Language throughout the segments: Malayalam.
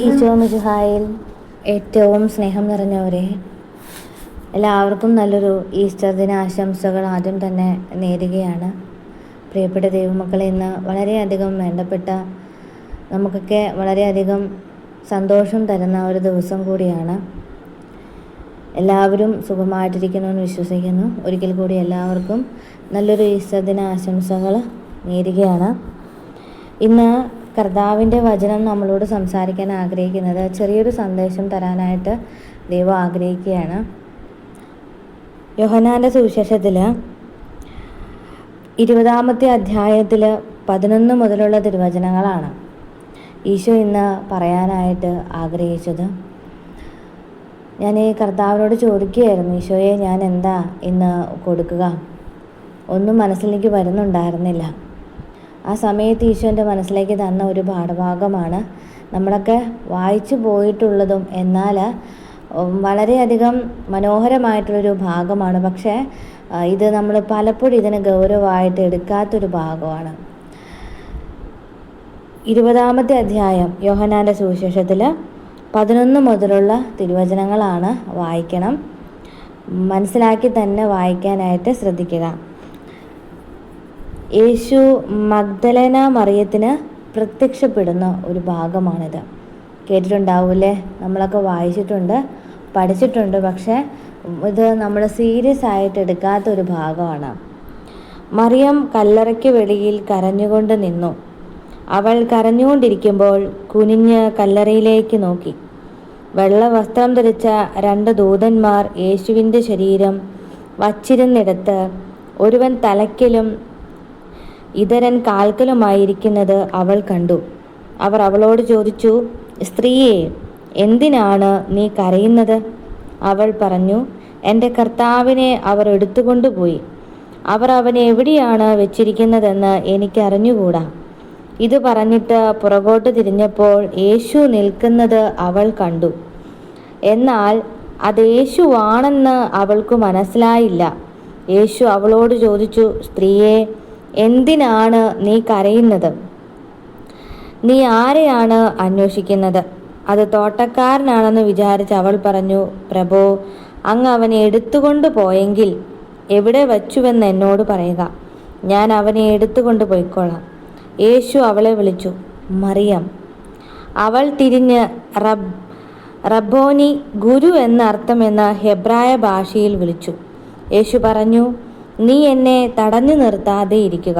ഈശോ മിശിഹായിൽ ഏറ്റവും സ്നേഹം നിറഞ്ഞവരെ, എല്ലാവർക്കും നല്ലൊരു ഈസ്റ്റർ ദിന ആശംസകൾ ആദ്യം തന്നെ നേരുകയാണ്. പ്രിയപ്പെട്ട ദൈവമക്കളെ, ഇന്ന് വളരെയധികം വേണ്ടപ്പെട്ട, നമുക്കൊക്കെ വളരെയധികം സന്തോഷം തരുന്ന ഒരു ദിവസം കൂടിയാണ്. എല്ലാവരും സുഖമായിട്ടിരിക്കണമെന്ന് വിശ്വസിക്കുന്നു. ഒരിക്കൽ കൂടി എല്ലാവർക്കും നല്ലൊരു ഈസ്റ്റർ ദിന ആശംസകൾ നേരുകയാണ്. ഇന്ന് കർത്താവിൻ്റെ വചനം നമ്മളോട് സംസാരിക്കാൻ ആഗ്രഹിക്കുന്നത്, ചെറിയൊരു സന്ദേശം തരാനായിട്ട് ദൈവം ആഗ്രഹിക്കുകയാണ്. യോഹന്നാൻ്റെ സുവിശേഷത്തിൽ 20-ാമത്തെ അധ്യായത്തിൽ 11 മുതലുള്ള തിരുവചനങ്ങളാണ് ഈശോ ഇന്ന് പറയാനായിട്ട് ആഗ്രഹിച്ചത്. ഞാൻ ഈ കർത്താവിനോട് ചോദിക്കുകയായിരുന്നു, ഈശോയെ ഞാൻ എന്താ ഇന്ന് കൊടുക്കുക? ഒന്നും മനസ്സിലേക്ക് വരുന്നുണ്ടായിരുന്നില്ല. ആ സമയത്ത് ഈശോൻ്റെ മനസ്സിലേക്ക് തന്ന ഒരു പാഠഭാഗമാണ് നമ്മളൊക്കെ വായിച്ചു പോയിട്ടുള്ളതും എന്നാൽ വളരെയധികം മനോഹരമായിട്ടുള്ളൊരു ഭാഗമാണ്. പക്ഷേ ഇത് നമ്മൾ പലപ്പോഴും ഇതിന് ഗൗരവമായിട്ട് എടുക്കാത്തൊരു ഭാഗമാണ്. 20-ാമത്തെ അധ്യായം യോഹന്നാൻ്റെ സുവിശേഷത്തിൽ 11 മുതലുള്ള തിരുവചനങ്ങളാണ് വായിക്കണം. മനസ്സിലാക്കി തന്നെ വായിക്കാനായിട്ട് ശ്രദ്ധിക്കുക. യേശു മഗ്ദലേന മറിയത്തിന് പ്രത്യക്ഷപ്പെടുന്ന ഒരു ഭാഗമാണിത്. കേട്ടിട്ടുണ്ടാവില്ലേ? നമ്മളൊക്കെ വായിച്ചിട്ടുണ്ട്, പഠിച്ചിട്ടുണ്ട്. പക്ഷേ ഇത് നമ്മൾ സീരിയസ് ആയിട്ട് എടുക്കാത്തൊരു ഭാഗമാണ്. മറിയം കല്ലറയ്ക്ക് വെളിയിൽ കരഞ്ഞുകൊണ്ട് നിന്നു. അവൾ കരഞ്ഞുകൊണ്ടിരിക്കുമ്പോൾ കുനിഞ്ഞ് കല്ലറയിലേക്ക് നോക്കി. വെള്ള വസ്ത്രം ധരിച്ച 2 ദൂതന്മാർ യേശുവിൻ്റെ ശരീരം വച്ചിരുന്നിടത്ത് ഒരുവൻ തലയ്ക്കലും ഇതരൻ കാൽക്കലുമായിരിക്കുന്നത് അവൾ കണ്ടു. അവർ അവളോട് ചോദിച്ചു, സ്ത്രീയെ, എന്തിനാണ് നീ കരയുന്നത്? അവൾ പറഞ്ഞു, എൻ്റെ കർത്താവിനെ അവർ എടുത്തുകൊണ്ടുപോയി. അവർ അവനെ എവിടെയാണ് വെച്ചിരിക്കുന്നതെന്ന് എനിക്കറിഞ്ഞുകൂടാ. ഇത് പറഞ്ഞിട്ട് പുറകോട്ട് തിരിഞ്ഞപ്പോൾ യേശു നിൽക്കുന്നത് അവൾ കണ്ടു. എന്നാൽ അത് യേശുവാണെന്ന് അവൾക്ക് മനസ്സിലായില്ല. യേശു അവളോട് ചോദിച്ചു, സ്ത്രീയെ, എന്തിനാണ് നീ കരയുന്നത്? നീ ആരെയാണ് അന്വേഷിക്കുന്നത്? അത് തോട്ടക്കാരനാണെന്ന് വിചാരിച്ച് അവൾ പറഞ്ഞു, പ്രഭോ, അങ്ങ് അവനെ എടുത്തുകൊണ്ട് പോയെങ്കിൽ എവിടെ വച്ചുവെന്ന് എന്നോട് പറയുക, ഞാൻ അവനെ എടുത്തുകൊണ്ട് പോയിക്കോളാം. യേശു അവളെ വിളിച്ചു, മറിയം. അവൾ തിരിഞ്ഞ് റബ്ബോനി, ഗുരു എന്നർത്ഥമെന്ന ഹെബ്രായ ഭാഷയിൽ വിളിച്ചു. യേശു പറഞ്ഞു, നീ എന്നെ തടഞ്ഞു നിർത്താതെ ഇരിക്കുക.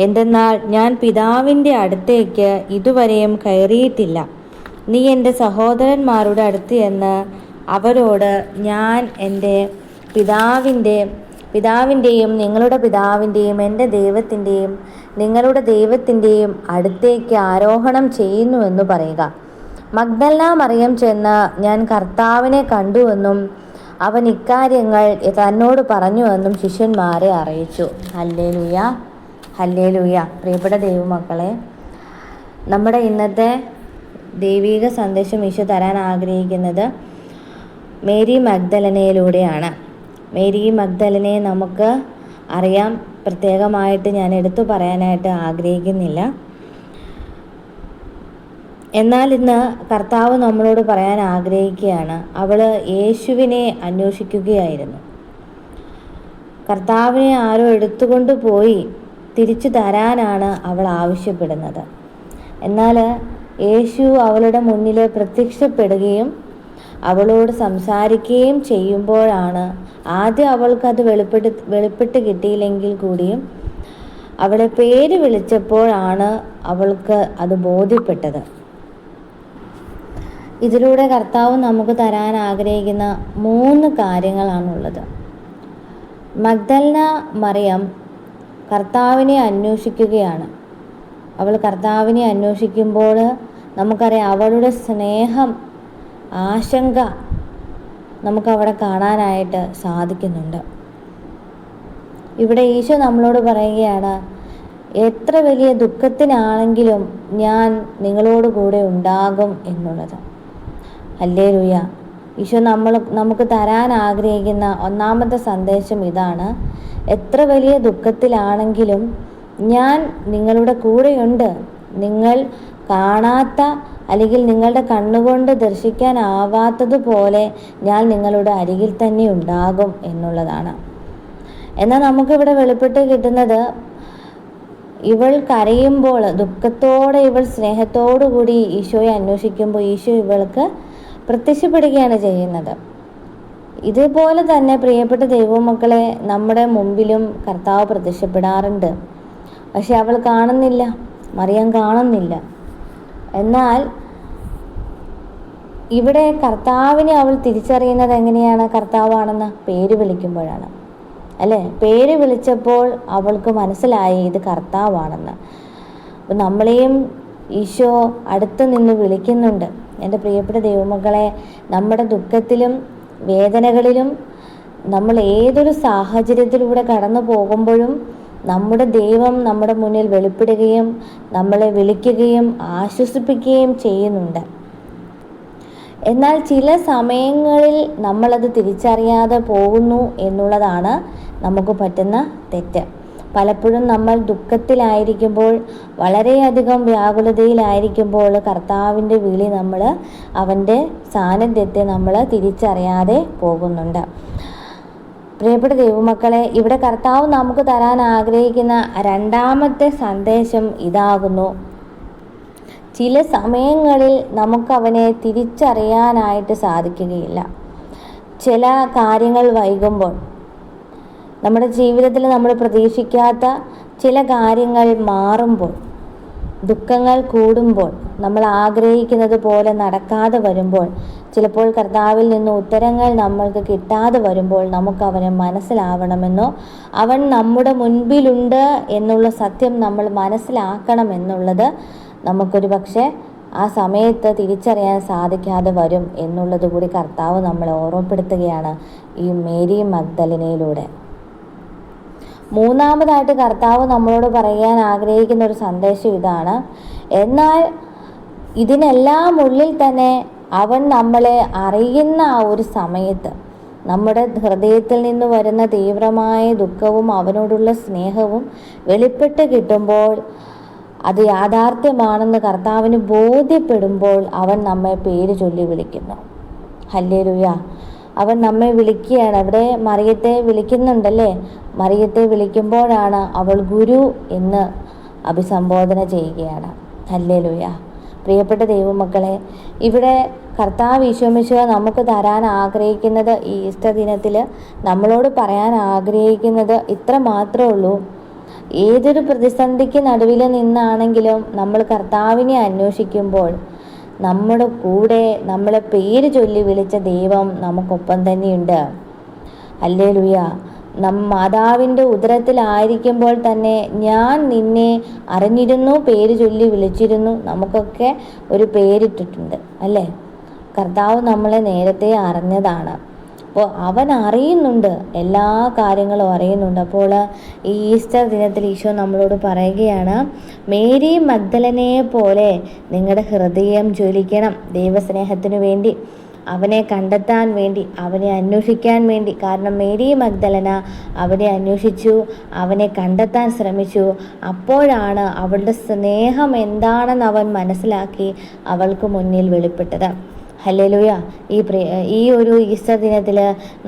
എന്തെന്നാൽ ഞാൻ പിതാവിൻ്റെ അടുത്തേക്ക് ഇതുവരെയും കയറിയിട്ടില്ല. നീ എൻ്റെ സഹോദരന്മാരുടെ അടുത്ത് എന്ന് അവരോട്, ഞാൻ എൻ്റെ പിതാവിൻ്റെയും നിങ്ങളുടെ പിതാവിൻ്റെയും എൻ്റെ ദൈവത്തിൻ്റെയും നിങ്ങളുടെ ദൈവത്തിൻ്റെയും അടുത്തേക്ക് ആരോഹണം ചെയ്യുന്നുവെന്ന് പറയുക. മഗ്ദലേന മറിയം ചെന്ന് ഞാൻ കർത്താവിനെ കണ്ടുവെന്നും അവൻ ഇക്കാര്യങ്ങൾ തന്നോട് പറഞ്ഞുവെന്നും ശിഷ്യന്മാരെ അറിയിച്ചു. Hallelujah, hallelujah. പ്രിയപ്പെട്ട ദൈവമക്കളെ, നമ്മുടെ ഇന്നത്തെ ദൈവിക സന്ദേശം ഈശോ തരാൻ ആഗ്രഹിക്കുന്നത് മേരി മഗ്ദലനയിലൂടെയാണ്. മേരി മഗ്ദലനയെ നമുക്ക് അറിയാം, പ്രത്യേകമായിട്ട് ഞാൻ എടുത്തു പറയാനായിട്ട് ആഗ്രഹിക്കുന്നില്ല. എന്നാൽ ഇന്ന് കർത്താവ് നമ്മളോട് പറയാൻ ആഗ്രഹിക്കുകയാണ്, അവൾ യേശുവിനെ അന്വേഷിക്കുകയായിരുന്നു. കർത്താവിനെ ആരോ എടുത്തുകൊണ്ട് പോയി തിരിച്ചു തരാനാണ് അവൾ ആവശ്യപ്പെടുന്നത്. എന്നാൽ യേശു അവളുടെ മുന്നിൽ പ്രത്യക്ഷപ്പെടുകയും അവളോട് സംസാരിക്കുകയും ചെയ്യുമ്പോഴാണ്, ആദ്യം അവൾക്കത് വെളിപ്പെട്ട് കിട്ടിയില്ലെങ്കിൽ കൂടിയും അവളെ പേര് വിളിച്ചപ്പോഴാണ് അവൾക്ക് അത് ബോധ്യപ്പെട്ടത്. ഇതിലൂടെ കർത്താവ് നമുക്ക് തരാൻ ആഗ്രഹിക്കുന്ന 3 കാര്യങ്ങളാണുള്ളത്. മഗ്ദലേന മറിയം കർത്താവിനെ അന്വേഷിക്കുകയാണ്. അവൾ കർത്താവിനെ അന്വേഷിക്കുമ്പോൾ നമുക്കറിയാം, അവളുടെ സ്നേഹം, ആശങ്ക നമുക്കവിടെ കാണാനായിട്ട് സാധിക്കുന്നുണ്ട്. ഇവിടെ ഈശോ നമ്മളോട് പറയുകയാണ്, എത്ര വലിയ ദുഃഖത്തിനാണെങ്കിലും ഞാൻ നിങ്ങളോട് കൂടെ ഉണ്ടാകും എന്നുള്ളത്. ഹല്ലേലൂയ. ഈശോ നമുക്ക് തരാൻ ആഗ്രഹിക്കുന്ന 1-ാമത്തെ സന്ദേശം ഇതാണ്, എത്ര വലിയ ദുഃഖത്തിലാണെങ്കിലും ഞാൻ നിങ്ങളുടെ കൂടെയുണ്ട്. നിങ്ങൾ കാണാത്ത അല്ലെങ്കിൽ നിങ്ങളുടെ കണ്ണുകൊണ്ട് ദർശിക്കാനാവാത്തതുപോലെ ഞാൻ നിങ്ങളുടെ അരികിൽ തന്നെ ഉണ്ടാകും എന്നുള്ളതാണ്. എന്നാൽ നമുക്കിവിടെ വെളിപ്പെട്ട് കിട്ടുന്നത്, ഇവൾ കരയുമ്പോൾ, ദുഃഖത്തോടെ ഇവൾ സ്നേഹത്തോടു കൂടി ഈശോയെ അന്വേഷിക്കുമ്പോൾ ഈശോ ഇവൾക്ക് പ്രത്യക്ഷപ്പെടുകയാണ് ചെയ്യുന്നത്. ഇതുപോലെ തന്നെ പ്രിയപ്പെട്ട ദൈവമക്കളെ, നമ്മുടെ മുമ്പിലും കർത്താവ് പ്രത്യക്ഷപ്പെടാറുണ്ട്. പക്ഷെ അവൾ കാണുന്നില്ല, മറിയം കാണുന്നില്ല. എന്നാൽ ഇവിടെ കർത്താവിനെ അവൾ തിരിച്ചറിയുന്നത് എങ്ങനെയാണ്? കർത്താവാണെന്ന് പേര് വിളിക്കുമ്പോഴാണ്, അല്ലേ? പേര് വിളിച്ചപ്പോൾ അവൾക്ക് മനസ്സിലായി ഇത് കർത്താവാണെന്ന്. അപ്പം നമ്മളെയും ഈശോ അടുത്ത് നിന്ന് വിളിക്കുന്നുണ്ട്. എൻ്റെ പ്രിയപ്പെട്ട ദൈവമക്കളെ, നമ്മുടെ ദുഃഖത്തിലും വേദനകളിലും നമ്മൾ ഏതൊരു സാഹചര്യത്തിലൂടെ കടന്നു പോകുമ്പോഴും നമ്മുടെ ദൈവം നമ്മുടെ മുന്നിൽ വെളിപ്പെടുകയും നമ്മളെ വിളിക്കുകയും ആശ്വസിപ്പിക്കുകയും ചെയ്യുന്നുണ്ട്. എന്നാൽ ചില സമയങ്ങളിൽ നമ്മളത് തിരിച്ചറിയാതെ പോകുന്നു എന്നുള്ളതാണ് നമുക്ക് പറ്റുന്ന തെറ്റ്. പലപ്പോഴും നമ്മൾ ദുഃഖത്തിലായിരിക്കുമ്പോൾ, വളരെയധികം വ്യാകുലതയിലായിരിക്കുമ്പോൾ കർത്താവിൻ്റെ വിളി അവൻ്റെ സാന്നിധ്യത്തെ നമ്മൾ തിരിച്ചറിയാതെ പോകുന്നുണ്ട്. പ്രിയപ്പെട്ട ദൈവമക്കളെ, ഇവിടെ കർത്താവ് നമുക്ക് തരാൻ ആഗ്രഹിക്കുന്ന രണ്ടാമത്തെ സന്ദേശം ഇതാകുന്നു. ചില സമയങ്ങളിൽ നമുക്കവനെ തിരിച്ചറിയാനായിട്ട് സാധിക്കുകയില്ല. ചില കാര്യങ്ങൾ വൈകുമ്പോൾ, നമ്മുടെ ജീവിതത്തിൽ നമ്മൾ പ്രതീക്ഷിക്കാത്ത ചില കാര്യങ്ങൾ മാറുമ്പോൾ, ദുഃഖങ്ങൾ കൂടുമ്പോൾ, നമ്മൾ ആഗ്രഹിക്കുന്നത് പോലെ നടക്കാതെ വരുമ്പോൾ, ചിലപ്പോൾ കർത്താവിൽ നിന്ന് ഉത്തരങ്ങൾ നമ്മൾക്ക് കിട്ടാതെ വരുമ്പോൾ നമുക്കവനെ മനസ്സിലാവണമെന്നോ അവൻ നമ്മുടെ മുൻപിലുണ്ട് എന്നുള്ള സത്യം നമ്മൾ മനസ്സിലാക്കണമെന്നുള്ളത് നമുക്കൊരു പക്ഷേ ആ സമയത്ത് തിരിച്ചറിയാൻ സാധിക്കാതെ വരും എന്നുള്ളത് കൂടി കർത്താവ് നമ്മളെ ഓർമ്മപ്പെടുത്തുകയാണ് ഈ മേരി മഗ്ദലിനയിലൂടെ. മൂന്നാമതായിട്ട് കർത്താവ് നമ്മളോട് പറയാൻ ആഗ്രഹിക്കുന്ന ഒരു സന്ദേശം ഇതാണ്. എന്നാൽ ഇതിനെല്ലാം ഉള്ളിൽ തന്നെ അവൻ നമ്മളെ അറിയുന്ന ആ ഒരു സമയത്ത്, നമ്മുടെ ഹൃദയത്തിൽ നിന്ന് വരുന്ന തീവ്രമായ ദുഃഖവും അവനോടുള്ള സ്നേഹവും വെളിപ്പെട്ട് കിട്ടുമ്പോൾ, അത് യാഥാർത്ഥ്യമാണെന്ന് കർത്താവിന് ബോധ്യപ്പെടുമ്പോൾ അവൻ നമ്മെ പേര് ചൊല്ലി വിളിക്കുന്നു. ഹല്ലേലൂയ! അവൻ നമ്മെ വിളിക്കുകയാണ്. അവിടെ മറിയത്തെ വിളിക്കുന്നുണ്ടല്ലേ? മറിയത്തെ വിളിക്കുമ്പോഴാണ് അവൾ ഗുരു എന്ന് അഭിസംബോധന ചെയ്യുകയാണ്. ഹല്ലേലൂയ! പ്രിയപ്പെട്ട ദൈവമക്കളെ, ഇവിടെ കർത്താവ് ഈശോമിശിഹ നമുക്ക് തരാൻ ആഗ്രഹിക്കുന്നത്, ഈ ഈസ്റ്റർ ദിനത്തിൽ നമ്മളോട് പറയാൻ ആഗ്രഹിക്കുന്നത് ഇത്ര മാത്രമേ ഉള്ളൂ. ഏതൊരു പ്രതിസന്ധിക്ക് നടുവിൽ നിന്നാണെങ്കിലും നമ്മൾ കർത്താവിനെ അന്വേഷിക്കുമ്പോൾ നമ്മുടെ കൂടെ നമ്മളെ പേര് ചൊല്ലി വിളിച്ച ദൈവം നമുക്കൊപ്പം തന്നെയുണ്ട്. ഹല്ലേലൂയ! മാതാവിൻ്റെ ഉദരത്തിലായിരിക്കുമ്പോൾ തന്നെ ഞാൻ നിന്നെ അറിഞ്ഞിരുന്നു, പേര് ചൊല്ലി വിളിച്ചിരുന്നു. നമുക്കൊക്കെ ഒരു പേരിട്ടിട്ടുണ്ട്, അല്ലേ? കർത്താവ് നമ്മളെ നേരത്തെ അറിഞ്ഞതാണ്. അപ്പോൾ അവൻ അറിയുന്നുണ്ട്, എല്ലാ കാര്യങ്ങളും അറിയുന്നുണ്ട്. അപ്പോൾ ഈ ഈസ്റ്റർ ദിനത്തിൽ ഈശോ നമ്മളോട് പറയുകയാണ്, മേരി മഗ്ദലനയെ പോലെ നിങ്ങളുടെ ഹൃദയം ജ്വലിക്കണം ദൈവസ്നേഹത്തിനു വേണ്ടി, അവനെ കണ്ടെത്താൻ വേണ്ടി, അവനെ അന്വേഷിക്കാൻ വേണ്ടി. കാരണം മേരി മഗ്ദലന അവനെ അന്വേഷിച്ചു, അവനെ കണ്ടെത്താൻ ശ്രമിച്ചു. അപ്പോഴാണ് അവളുടെ സ്നേഹം എന്താണെന്ന് അവൻ മനസ്സിലാക്കി അവൾക്ക് മുന്നിൽ വെളിപ്പെട്ടത്. ഹല്ലേലൂയ! ഈ ഒരു ഈസ്റ്റർ ദിനത്തിൽ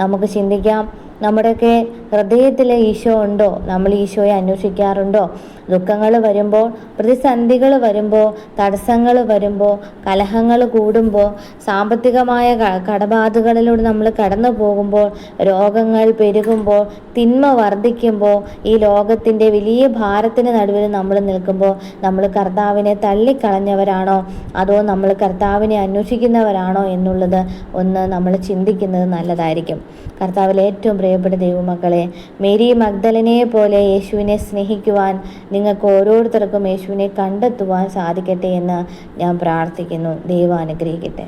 നമുക്ക് ചിന്തിക്കാം, നമ്മുടെയൊക്കെ ഹൃദയത്തിൽ ഈശോ ഉണ്ടോ? നമ്മൾ ഈശോയെ അന്വേഷിക്കാറുണ്ടോ? ദുഃഖങ്ങൾ വരുമ്പോൾ, പ്രതിസന്ധികൾ വരുമ്പോൾ, തടസ്സങ്ങൾ വരുമ്പോൾ, കലഹങ്ങൾ കൂടുമ്പോൾ, സാമ്പത്തികമായ കടബാധകളിലൂടെ നമ്മൾ കടന്നു പോകുമ്പോൾ, രോഗങ്ങൾ പെരുകുമ്പോൾ, തിന്മ വർദ്ധിക്കുമ്പോൾ, ഈ ലോകത്തിൻ്റെ വലിയ ഭാരത്തിന് നടുവിൽ നമ്മൾ നിൽക്കുമ്പോൾ നമ്മൾ കർത്താവിനെ തള്ളിക്കളഞ്ഞവരാണോ അതോ നമ്മൾ കർത്താവിനെ അന്വേഷിക്കുന്നവരാണോ എന്നുള്ളത് ഒന്ന് നമ്മൾ ചിന്തിക്കുന്നത് നല്ലതായിരിക്കും. കർത്താവിൽ ഏറ്റവും പ്രിയപ്പെട്ട ദൈവമക്കളെ, മേരി മഗ്ദലനയെ പോലെ യേശുവിനെ സ്നേഹിക്കുവാൻ നിങ്ങൾക്ക് ഓരോരുത്തർക്കും യേശുവിനെ കണ്ടെത്തുവാൻ സാധിക്കട്ടെ എന്ന് ഞാൻ പ്രാർത്ഥിക്കുന്നു. ദൈവം അനുഗ്രഹിക്കട്ടെ.